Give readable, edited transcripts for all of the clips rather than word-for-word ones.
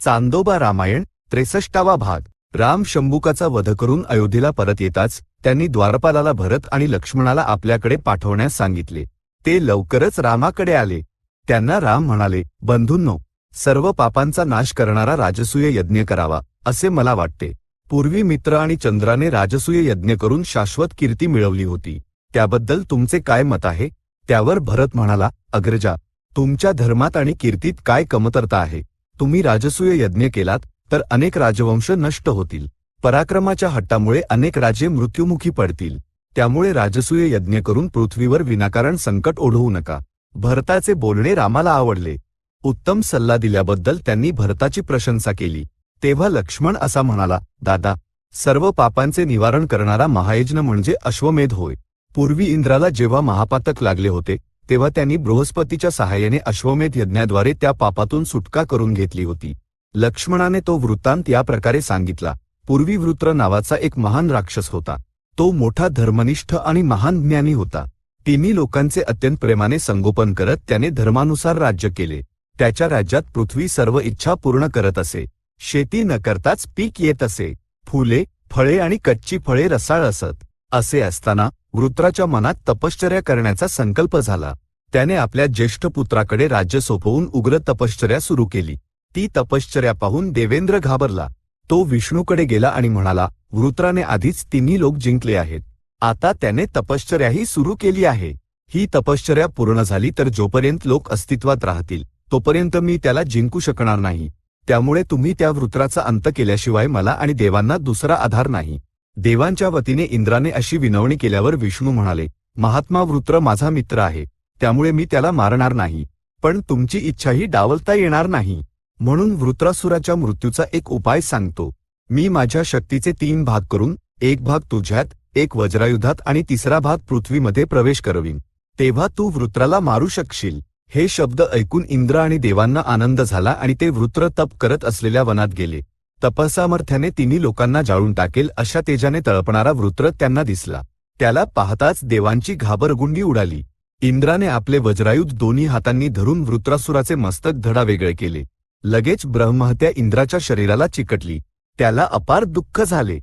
चांदोबा रामायण 63वा भाग। राम शंभुकाचा वध करून अयोध्येला परत येताच त्यांनी द्वारपालाला भरत आणि लक्ष्मणाला आपल्याकडे पाठवण्यास सांगितले। ते लवकरच रामाकडे आले। त्यांना राम म्हणाले, बंधूंनो, सर्व पापांचा नाश करणारा राजसूय यज्ञ करावा असे मला वाटते। पूर्वी मित्र आणि चंद्राने राजसूय यज्ञ करून शाश्वत कीर्ती मिळवली होती, त्याबद्दल तुमचे काय मत आहे? त्यावर भरत म्हणाला, अग्रजा, तुमच्या धर्मात आणि कीर्तीत काय कमतरता आहे? तुम्ही राजसूय यज्ञ केलात तर अनेक राजवंश नष्ट होतील, पराक्रमाच्या हट्टामुळे अनेक राजे मृत्युमुखी पडतील, त्यामुळे राजसूय यज्ञ करून पृथ्वीवर विनाकारण संकट ओढवू नका। भरताचे बोलणे रामाला आवडले। उत्तम सल्ला दिल्याबद्दल त्यांनी भरताची प्रशंसा केली। तेव्हा लक्ष्मण असा म्हणाला, दादा, सर्व पापांचे निवारण करणारा महायज्ञ म्हणजे अश्वमेध होय। पूर्वी इंद्राला जेव्हा महापातक लागले होते तेव्हा त्यांनी बृहस्पतीच्या सहाय्याने अश्वमेध यज्ञाद्वारे त्या पापातून सुटका करून घेतली होती। लक्ष्मणाने तो वृत्तांत या प्रकारे सांगितला। पूर्वी वृत्र नावाचा एक महान राक्षस होता। तो मोठा धर्मनिष्ठ आणि महान ज्ञानी होता। तिन्ही लोकांचे अत्यंत प्रेमाने संगोपन करत त्याने धर्मानुसार राज्य केले। त्याच्या राज्यात पृथ्वी सर्व इच्छा पूर्ण करत असे। शेती न करताच पीक येत असे। फुले, फळे आणि कच्ची फळे रसाळ असत। असे असताना वृत्राच्या मनात तपश्चर्या करण्याचा संकल्प झाला। त्याने आपल्या ज्येष्ठ पुत्राकडे राज्य सोपवून उग्र तपश्चर्या सुरू केली। ती तपश्चर्या पाहून देवेंद्र घाबरला। तो विष्णूकडे गेला आणि म्हणाला, वृत्राने आधीच तिन्ही लोक जिंकले आहेत, आता त्याने तपश्चर्याही सुरू केली आहे। ही तपश्चर्या पूर्ण झाली तर जोपर्यंत लोक अस्तित्वात राहतील तोपर्यंत मी त्याला जिंकू शकणार नाही। त्यामुळे तुम्ही त्या वृत्राचा अंत केल्याशिवाय मला आणि देवांना दुसरा आधार नाही। देवांच्या वतीने इंद्राने अशी विनवणी केल्यावर विष्णू म्हणाले, महात्मा वृत्र माझा मित्र आहे, त्यामुळे मी त्याला मारणार नाही, पण तुमची इच्छाही डावलता येणार नाही। म्हणून वृत्रासुराच्या मृत्यूचा एक उपाय सांगतो। मी माझ्या शक्तीचे 3 भाग करून एक भाग तुझ्यात, एक वज्रायुधात आणि तिसरा भाग पृथ्वीमध्ये प्रवेश करवीन, तेव्हा तू वृत्राला मारू शकशील। हे शब्द ऐकून इंद्र आणि देवांना आनंद झाला आणि ते वृत्र तप करत असलेल्या वनात गेले। तपसामर्थ्याने तिन्ही लोकांना जाळून टाकेल अशा तेजाने तळपणारा वृत्र त्यांना दिसला। त्याला पाहताच देवांची घाबरगुंडी उडाली। इंद्राने आपले वज्रायुध दोन्ही हातांनी धरून वृत्रासुराचे मस्तक धडावेगळे केले। लगेच ब्रह्महत्या इंद्राच्या शरीराला चिकटली। त्याला अपार दुःख झाले।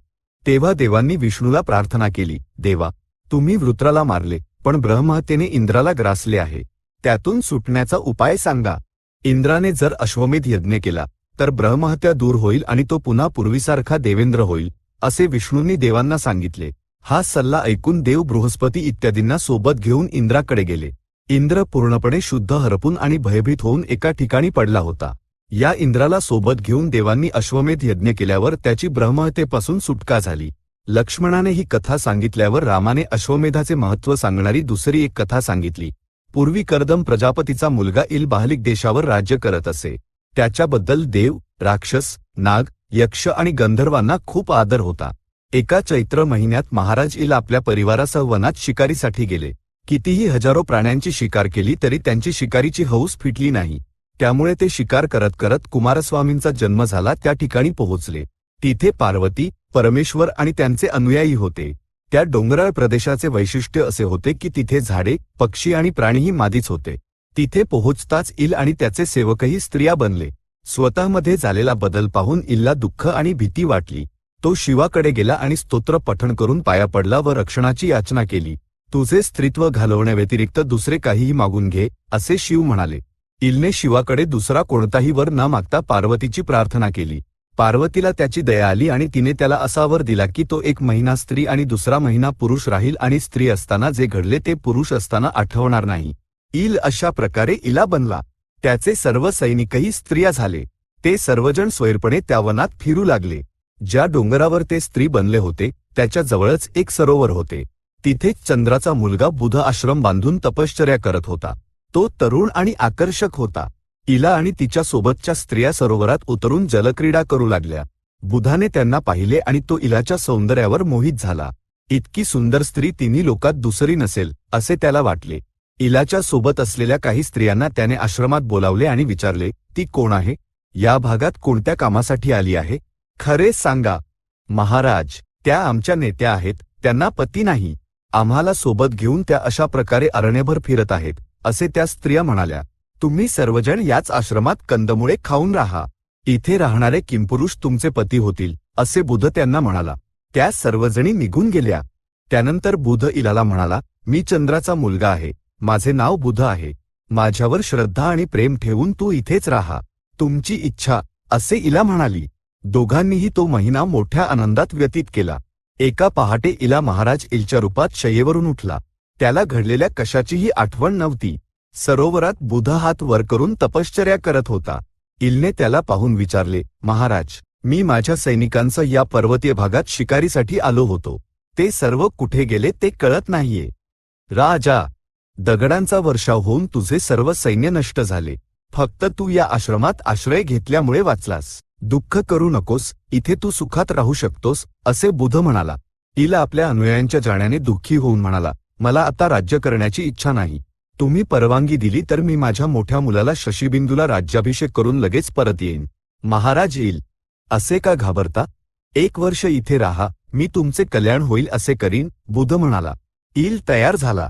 तेव्हा देवांनी विष्णूला प्रार्थना केली, देवा, तुम्ही वृत्राला मारले, पण ब्रह्महत्येने इंद्राला ग्रासले आहे, त्यातून सुटण्याचा उपाय सांगा। इंद्राने जर अश्वमेध यज्ञ केला तर ब्रह्महत्या दूर होईल आणि तो पुन्हा पूर्वीसारखा देवेंद्र होईल, असे विष्णूंनी देवांना सांगितले। हा सल्ला ऐकून देव बृहस्पती इत्यादींना सोबत घेऊन इंद्राकडे गेले। इंद्र पूर्णपणे शुद्ध हरपून आणि भयभीत होऊन एका ठिकाणी पडला होता। या इंद्राला सोबत घेऊन देवांनी अश्वमेध यज्ञ केल्यावर त्याची ब्रह्महत्येपासून सुटका झाली। लक्ष्मणाने ही कथा सांगितल्यावर रामाने अश्वमेधाचे महत्त्व सांगणारी दुसरी एक कथा सांगितली। पूर्वी कर्दम प्रजापतीचा मुलगा इल बाहलिक देशावर राज्य करत असे। त्याच्याबद्दल देव, राक्षस, नाग, यक्ष आणि गंधर्वांना खूप आदर होता। एका चैत्र महिन्यात महाराज इल आपल्या परिवारासह वनात शिकारीसाठी गेले। कितीही हजारो प्राण्यांची शिकार केली तरी त्यांची शिकारीची हौस फिटली नाही। त्यामुळे ते शिकार करत करत कुमारस्वामींचा जन्म झाला त्या ठिकाणी पोहोचले। तिथे पार्वती, परमेश्वर आणि त्यांचे अनुयायी होते। त्या डोंगराळ प्रदेशाचे वैशिष्ट्य असे होते की तिथे झाडे, पक्षी आणि प्राणीही मादीच होते। तिथे पोहोचताच इल आणि त्याचे सेवकही स्त्रिया बनले। स्वतःमध्ये झालेला बदल पाहून इलला दुःख आणि भीती वाटली। तो शिवाकडे गेला आणि स्तोत्र पठण करून पाया पडला व रक्षणाची याचना केली। तुझे स्त्रीत्व घालवण्याव्यतिरिक्त दुसरे काहीही मागून घे, असे शिव म्हणाले। इलने शिवाकडे दुसरा कोणताही वर न मागता पार्वतीची प्रार्थना केली। पार्वतीला त्याची दया आली आणि तिने त्याला असा वर दिला की तो 1 महिना स्त्री आणि दुसरा महिना पुरुष राहील आणि स्त्री असताना जे घडले ते पुरुष असताना आठवणार नाही। इल अशा प्रकारे इला बनला। त्याचे सर्व सैनिकही स्त्रिया झाले। ते सर्वजण स्वैरपणे त्या वनात फिरू लागले। ज्या डोंगरावर ते स्त्री बनले होते त्याच्या जवळच एक सरोवर होते। तिथेच चंद्राचा मुलगा बुध आश्रम बांधून तपश्चर्या करत होता। तो तरुण आणि आकर्षक होता। इला आणि तिच्या सोबतच्या स्त्रिया सरोवरात उतरून जलक्रीडा करू लागल्या। बुधाने त्यांना पाहिले आणि तो इलाच्या सौंदर्यावर मोहित झाला। इतकी सुंदर स्त्री तिन्ही लोकात दुसरी नसेल असे त्याला वाटले। इलाच्या सोबत असलेल्या काही स्त्रियांना त्याने आश्रमात बोलावले आणि विचारले, ती कोण आहे? या भागात कोणत्या कामासाठी आली आहे? खरे सांगा महाराज, त्या आमच्या नेत्या आहेत, त्यांना पती नाही। आम्हाला सोबत घेऊन त्या अशा प्रकारे अरण्यभर फिरत आहेत, असे त्या स्त्रिया म्हणाल्या। तुम्ही सर्वजण याच आश्रमात कंदमुळे खाऊन राहा। इथे राहणारे किंपुरुष तुमचे पती होतील असे बुध त्यांना म्हणाला. त्या सर्वजणी निघून गेल्या. त्यानंतर बुध इलाला म्हणाला, मी चंद्राचा मुलगा आहे, माझे नाव बुध आहे. माझ्यावर श्रद्धा आणि प्रेम ठेवून तू इथेच राहा, तुमची इच्छा, असे इला म्हणाली. दोघांनीही तो महिना मोठ्या आनंदात व्यतीत केला. एका पहाटे इला महाराज इलच्या रूपात शय्येवरून उठला. त्याला घडलेल्या कशाचीही आठवण नव्हती. सरोवरात बुध हात वर करून तपश्चर्या करत होता. इलने त्याला पाहून विचारले, महाराज, मी माझ्या सैनिकांसह या पर्वतीय भागात शिकारीसाठी आलो होतो. ते सर्व कुठे गेले ते कळत नाहीये. राजा, दगडांचा वर्षाव होऊन तुझे सर्व सैन्य नष्ट झाले. फक्त तू या आश्रमात आश्रय घेतल्यामुळे वाचलास. दुःख करू नकोस, इथे तू सुखात राहू शकतोस, असे बुध म्हणाला. इला आपल्या अनुयायांच्या जाण्याने दुःखी होऊन म्हणाला, मला आता राज्य करण्याची इच्छा नाही. तुम्ही परवानगी दिली तर मी माझ्या मोठ्या मुलाला शशीबिंदूला राज्याभिषेक करून लगेच परत येईन. महाराज इल, असे का घाबरता? 1 वर्ष इथे राहा, मी तुमचे कल्याण होईल असे करीन, बुध म्हणाला. इल तयार झाला.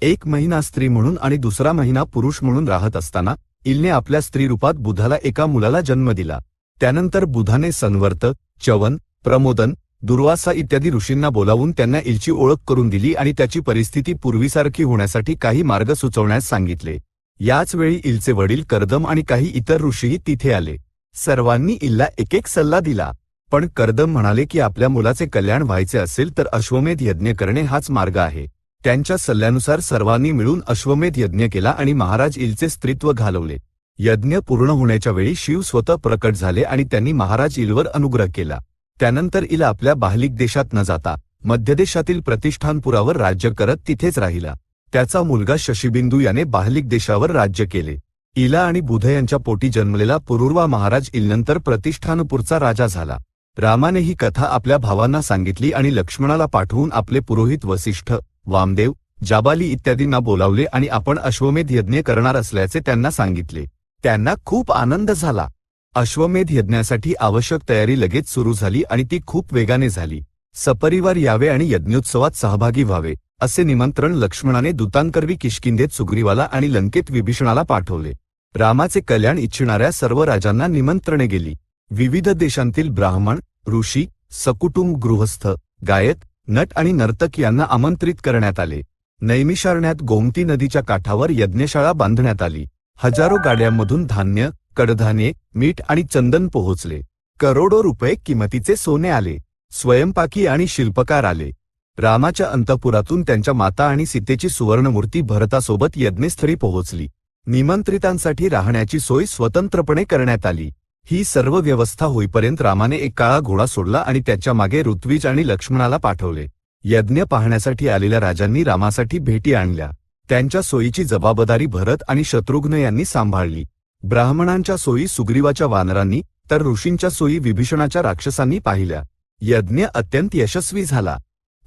1 महिना स्त्री म्हणून आणि दुसरा महिना पुरुष म्हणून राहत असताना इलने आपल्या स्त्रीरूपात बुधाला एका मुलाला जन्म दिला. त्यानंतर बुधाने संवर्त, च्यवन, प्रमोदन, दुर्वासा इत्यादी ऋषींना बोलावून त्यांना इलची ओळख करून दिली आणि त्याची परिस्थिती पूर्वीसारखी होण्यासाठी काही मार्ग सुचवण्यास सांगितले. याच वेळी इलचे वडील कर्दम आणि काही इतर ऋषीही तिथे आले. सर्वांनी इलला एक सल्ला दिला. पण कर्दम म्हणाले की आपल्या मुलाचे कल्याण व्हायचे असेल तर अश्वमेध यज्ञ करणे हाच मार्ग आहे. त्यांच्या सल्ल्यानुसार सर्वांनी मिळून अश्वमेध यज्ञ केला आणि महाराज इलचे स्त्रीत्व घालवले. यज्ञ पूर्ण होण्याच्या वेळी शिव स्वतः प्रकट झाले आणि त्यांनी महाराज इलवर अनुग्रह केला. त्यानंतर इला आपल्या बाहलिक देशात न जाता मध्यदेशातील प्रतिष्ठानपुरावर राज्य करत तिथेच राहिला. त्याचा मुलगा शशीबिंदू याने बाहलिक देशावर राज्य केले. इला आणि बुध यांच्या पोटी जन्मलेला पुरुर्वा महाराज इलनंतर प्रतिष्ठानपूरचा राजा झाला. रामाने ही कथा आपल्या भावांना सांगितली आणि लक्ष्मणाला पाठवून आपले पुरोहित वसिष्ठ, वामदेव, जाबाली इत्यादींना बोलावले आणि आपण अश्वमेध यज्ञ करणार असल्याचे त्यांना सांगितले. त्यांना खूप आनंद झाला. अश्वमेध यज्ञासाठी आवश्यक तयारी लगेच सुरू झाली आणि ती खूप वेगाने झाली. सपरिवार यावे आणि यज्ञोत्सवात सहभागी व्हावे असे निमंत्रण लक्ष्मणाने दूतांकरवी किष्किंधेत सुग्रीवाला आणि लंकेत विभीषणाला पाठवले. रामाचे कल्याण इच्छिणाऱ्या सर्व राजांना निमंत्रणे गेली. विविध देशांतील ब्राह्मण, ऋषी, सकुटुंब गृहस्थ, गायक, नट आणि नर्तक यांना आमंत्रित करण्यात आले. नैमिषारण्यात गोमती नदीच्या काठावर यज्ञशाळा बांधण्यात आली. हजारो गाड्यांमधून धान्य, कडधान्ये, मीठ आणि चंदन पोहोचले. करोडो रुपये किमतीचे सोने आले. स्वयंपाकी आणि शिल्पकार आले. रामाच्या अंतपुरातून त्यांच्या माता आणि सीतेची सुवर्णमूर्ती भरतासोबत यज्ञस्थळी पोहोचली. निमंत्रितांसाठी राहण्याची सोय स्वतंत्रपणे करण्यात आली. ही सर्व व्यवस्था होईपर्यंत रामाने एक काळा घोडा सोडला आणि त्याच्या मागे ऋत्विज आणि लक्ष्मणाला पाठवले. यज्ञ पाहण्यासाठी आलेल्या राजांनी रामासाठी भेटी आणल्या. त्यांच्या सोयीची जबाबदारी भरत आणि शत्रुघ्न यांनी सांभाळली. ब्राह्मणांच्या सोयी सुग्रीवाच्या वानरांनी तर ऋषींच्या सोयी विभीषणाच्या राक्षसांनी पाहिल्या. यज्ञ अत्यंत यशस्वी झाला.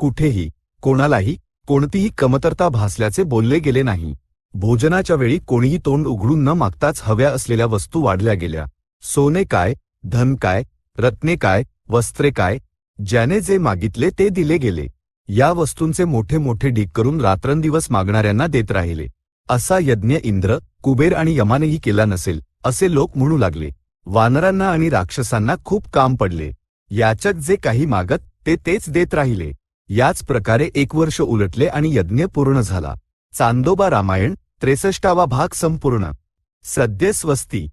कुठेही, कोणालाही, कोणतीही कमतरता भासल्याचे बोलले गेले नाही. भोजनाच्या वेळी कोणीही तोंड उघडून न मागताच हव्या असलेल्या वस्तू वाढल्या गेल्या. सोने काय, धन काय, रत्ने काय, वस्त्रे काय, ज्याने जे मागितले ते दिले गेले. या वस्तूंचे मोठे मोठे ढीग करून रात्रंदिवस मागणाऱ्यांना देत राहिले. असा यज्ञ इंद्र, कुबेर आणि यमानेही केला नसेल, असे लोक म्हणू लागले. वानरांना आणि राक्षसांना खूप काम पडले. याचक जे काही मागत ते तेच देत राहिले. याच प्रकारे 1 वर्ष उलटले आणि यज्ञ पूर्ण झाला. चांदोबा रामायण 63वा भाग संपूर्ण. सद्य स्वस्ती.